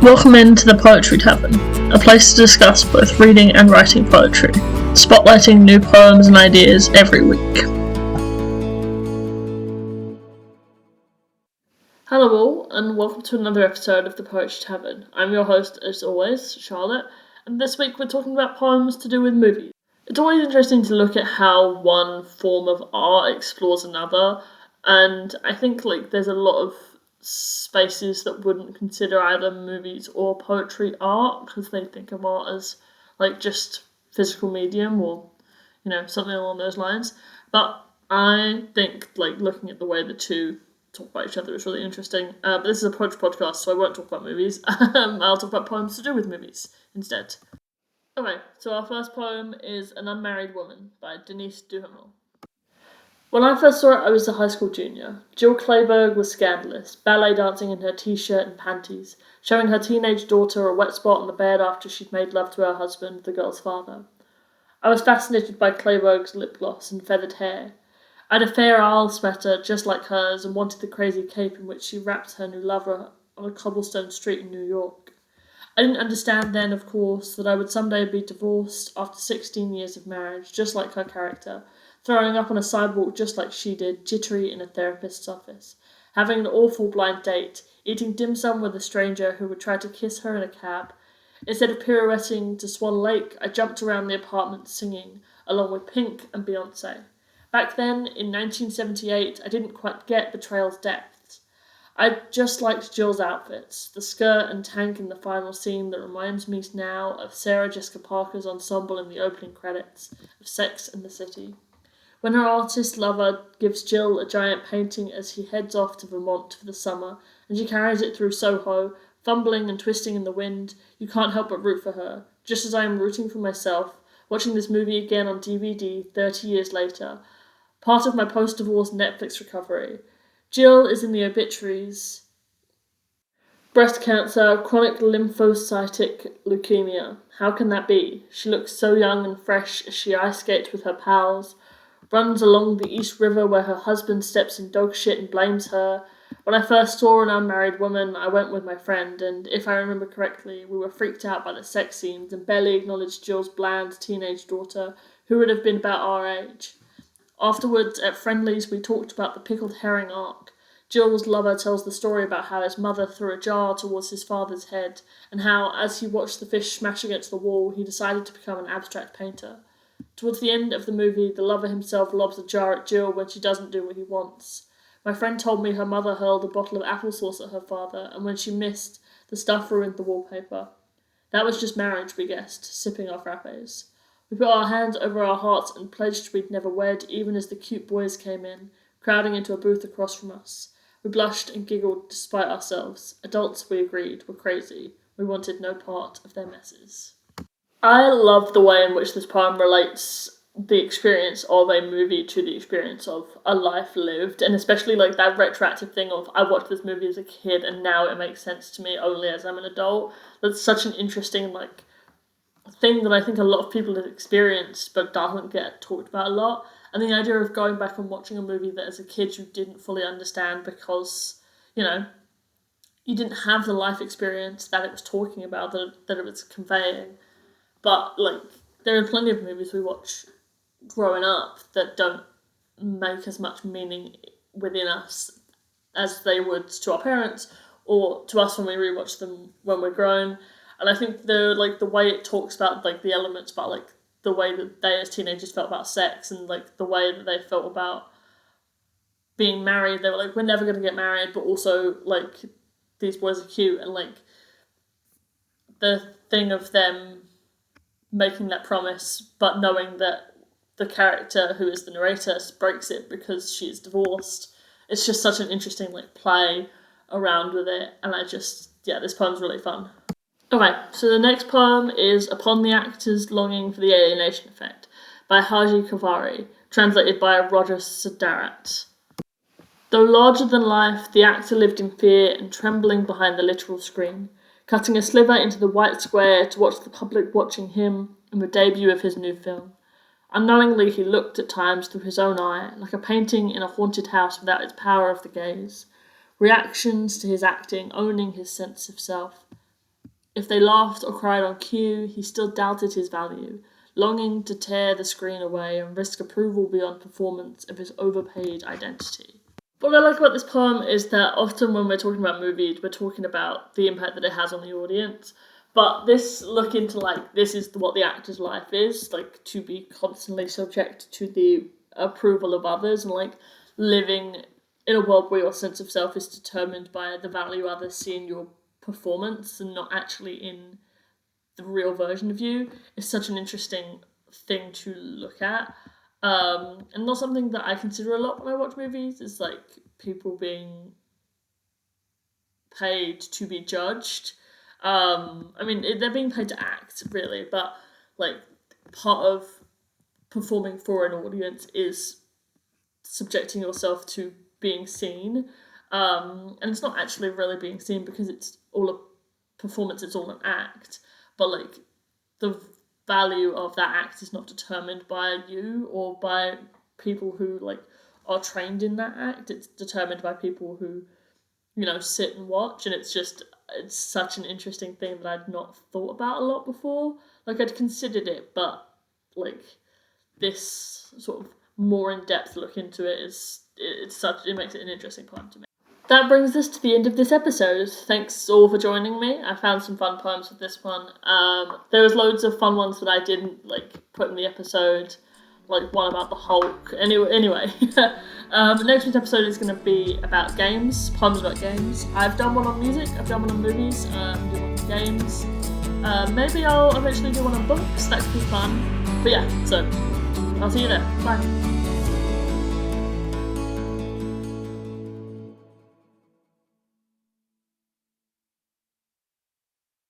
Welcome into the Poetry Tavern, a place to discuss both reading and writing poetry, spotlighting new poems and ideas every week. Hello all, and welcome to another episode of the Poetry Tavern. I'm your host, as always, Charlotte, and this week we're talking about poems to do with movies. It's always interesting to look at how one form of art explores another, and I think there's a lot of spaces that wouldn't consider either movies or poetry art because they think of art as just physical medium or something along those lines. But I think looking at the way the two talk about each other is really interesting. But this is a poetry podcast, so I won't talk about movies. I'll talk about poems to do with movies instead. Okay, so our first poem is An Unmarried Woman by Denise Duhamel. When I first saw it, I was a high school junior. Jill Clayburgh was scandalous, ballet dancing in her t-shirt and panties, showing her teenage daughter a wet spot on the bed after she'd made love to her husband, the girl's father. I was fascinated by Clayburgh's lip gloss and feathered hair. I had a Fair Isle sweater just like hers and wanted the crazy cape in which she wrapped her new lover on a cobblestone street in New York. I didn't understand then, of course, that I would someday be divorced after 16 years of marriage, just like her character, throwing up on a sidewalk just like she did, jittery in a therapist's office, having an awful blind date, eating dim sum with a stranger who would try to kiss her in a cab. Instead of pirouetting to Swan Lake, I jumped around the apartment singing, along with Pink and Beyoncé. Back then, in 1978, I didn't quite get Betrayal's depths. I just liked Jill's outfits, the skirt and tank in the final scene that reminds me now of Sarah Jessica Parker's ensemble in the opening credits of Sex and the City. When her artist lover gives Jill a giant painting as he heads off to Vermont for the summer, and she carries it through Soho, fumbling and twisting in the wind, you can't help but root for her, just as I am rooting for myself, watching this movie again on DVD 30 years later, part of my post-divorce Netflix recovery. Jill is in the obituaries. Breast cancer, chronic lymphocytic leukemia. How can that be? She looks so young and fresh as she ice skates with her pals, runs along the East River where her husband steps in dog shit and blames her. When I first saw An Unmarried Woman, I went with my friend, and if I remember correctly, we were freaked out by the sex scenes and barely acknowledged Jill's bland teenage daughter, who would have been about our age. Afterwards, at Friendly's, we talked about the pickled herring arc. Jill's lover tells the story about how his mother threw a jar towards his father's head, and how, as he watched the fish smash against the wall, he decided to become an abstract painter. Towards the end of the movie, the lover himself lobs a jar at Jill when she doesn't do what he wants. My friend told me her mother hurled a bottle of applesauce at her father, and when she missed, the stuff ruined the wallpaper. That was just marriage, we guessed, sipping our frappes. We put our hands over our hearts and pledged we'd never wed, even as the cute boys came in, crowding into a booth across from us. We blushed and giggled despite ourselves. Adults, we agreed, were crazy. We wanted no part of their messes. I love the way in which this poem relates the experience of a movie to the experience of a life lived, and especially that retroactive thing of I watched this movie as a kid and now it makes sense to me only as I'm an adult. That's such an interesting thing that I think a lot of people have experienced but doesn't get talked about a lot. And the idea of going back and watching a movie that as a kid you didn't fully understand because, you didn't have the life experience that it was talking about, that it was conveying. But, there are plenty of movies we watch growing up that don't make as much meaning within us as they would to our parents or to us when we rewatch them when we're grown. And I think the way it talks about, the elements about, the way that they as teenagers felt about sex and, the way that they felt about being married. They were we're never going to get married, but also, these boys are cute. And, the thing of them making that promise, but knowing that the character who is the narrator breaks it because she is divorced. It's just such an interesting play around with it, and this poem's really fun. Okay, so the next poem is Upon the Actor's Longing for the Alienation Effect by Haji Kharari, translated by Roger Sadarat. Though larger than life, the actor lived in fear and trembling behind the literal screen, cutting a sliver into the white square to watch the public watching him in the debut of his new film. Unknowingly, he looked at times through his own eye, like a painting in a haunted house without its power of the gaze. Reactions to his acting owning his sense of self. If they laughed or cried on cue, he still doubted his value, longing to tear the screen away and risk approval beyond performance of his overpaid identity. What I like about this poem is that often when we're talking about movies, we're talking about the impact that it has on the audience. But this look into this is what the actor's life is, to be constantly subject to the approval of others and living in a world where your sense of self is determined by the value others see in your performance and not actually in the real version of you is such an interesting thing to look at. And not something that I consider a lot when I watch movies is people being paid to be judged. They're being paid to act, really, but part of performing for an audience is subjecting yourself to being seen. And it's not actually really being seen because it's all a performance, it's all an act. But the value of that act is not determined by you or by people who are trained in that act. It's determined by people who sit and watch, and it's such an interesting thing that I'd not thought about a lot before. I'd considered it, but this sort of more in-depth look into it it makes it an interesting poem to me. That brings us to the end of this episode. Thanks all for joining me. I found some fun poems with this one. There was loads of fun ones that I didn't put in the episode, one about the Hulk. Anyway, next week's episode is going to be about games, poems about games. I've done one on music, I've done one on movies, I'm doing one on games. Maybe I'll eventually do one on books, that could be fun. But yeah, so I'll see you there. Bye.